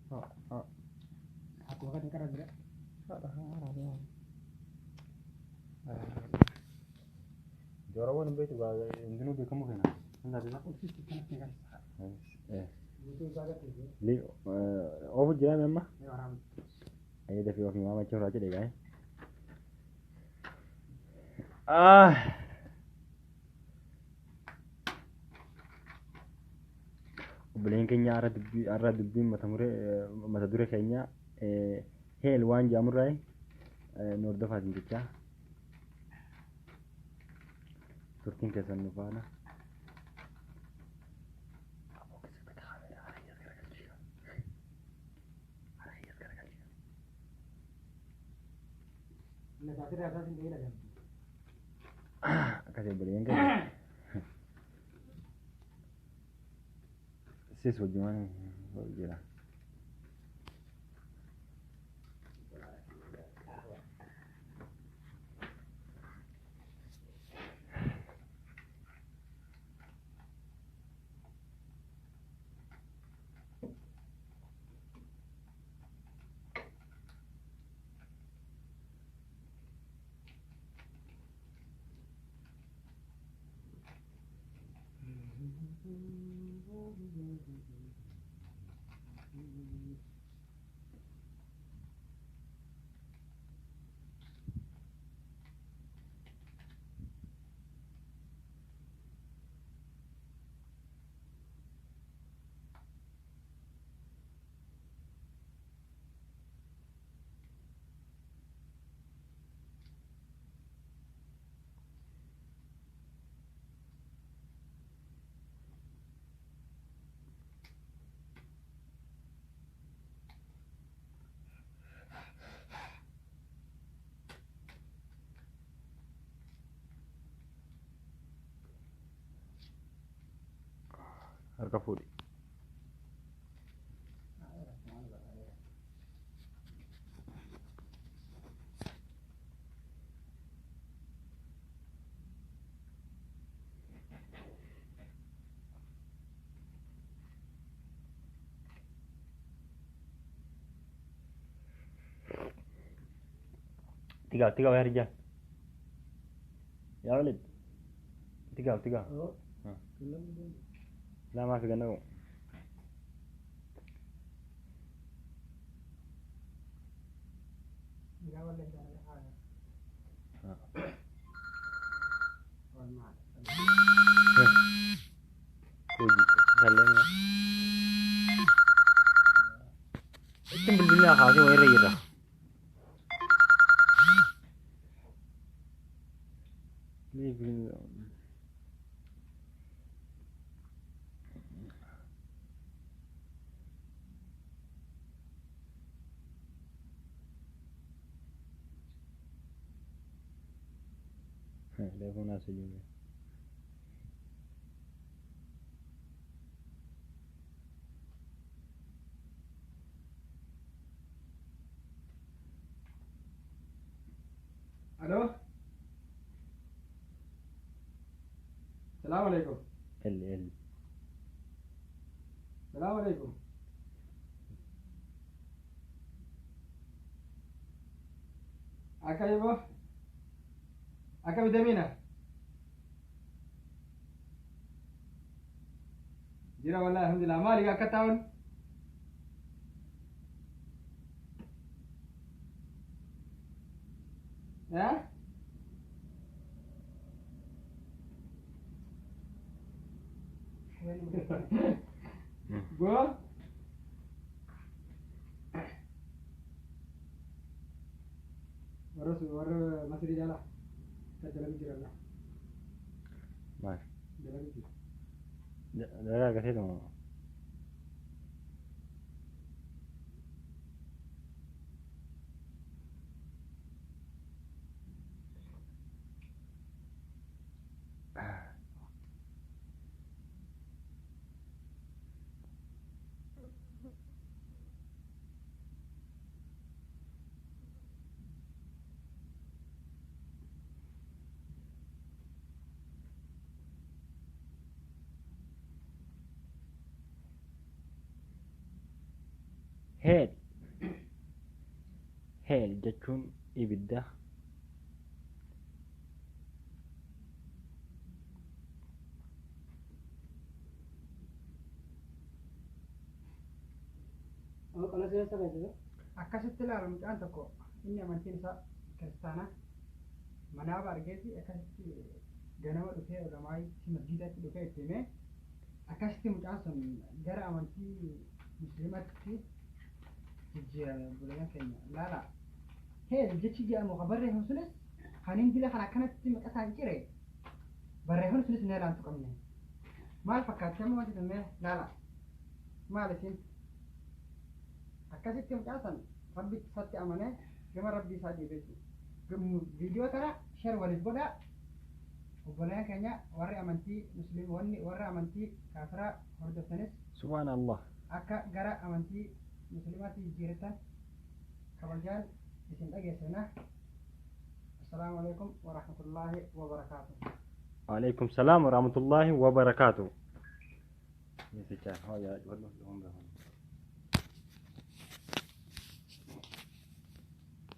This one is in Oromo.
Aku kan karena dia. Jorawan betu ga indinu be kamu kana. Allah bila. Aku sih kan tinggal. Itu agak tinggi. Li ofu jira memma. Ya orang. Ayo da fi waktu mama cura aja deh guys. Ah. Obboleen keenya har'a dubbiin mata duree keenya heel waan jaamurraa nu hordofaatiin jecha turtiin keessan nu faana. Akkasii obboleen keenya sis wajjumaan jira. Harka fuudhi. Tiga ya Rijal. Ya Walid. Tiga. لا ما في قناة. خلينا اقسم بالله خاصي وين ريرة تليفونات سجوني. الو السلام عليكم. السلام عليكم. أكايبو أكايبو دمينا جرا والله الحمد لله مالك أكتاون ها Gua baru masih di jalan. Kita jalan di jalan. Mas. Jalan di. Dah kasih dong. Heel. Heel jechuun ibidda. akkasitti ilaalu mucaan tokko inni amantiin isaa kiristaana manaaba argeeti akkasitti ganama dhufee ulamaa'itti masjiidatti dhufee itti himee akkasitti mucaan sun gara amantii musliimatti jijjiirame buleeyyan keenya laala heel jechi jedhamu ka barreeffamu sunis kan indila kan akkanatti maqasaan cire barreeffamu sunis nee laantu qabne maal fakkaatti amma wanti sun mee laala maal isin akkasitti mucaan san rabbi isatti amanee gama rabbii isaa deebisu viidiyoo kana share waliif godhaa obboleeyyan keenya warri amantii musliimonni warri amantii kaafiraa hordoftanis Subhaanallah. akka gara amantii musliimaatti jijjiiratan kabajaan isin dhageessina. Assalaamu alaikum wa rahmatullaahi wa barakaatuh. Waalaikum salaam wa rahmatullahi wa barakaatuh. Yes,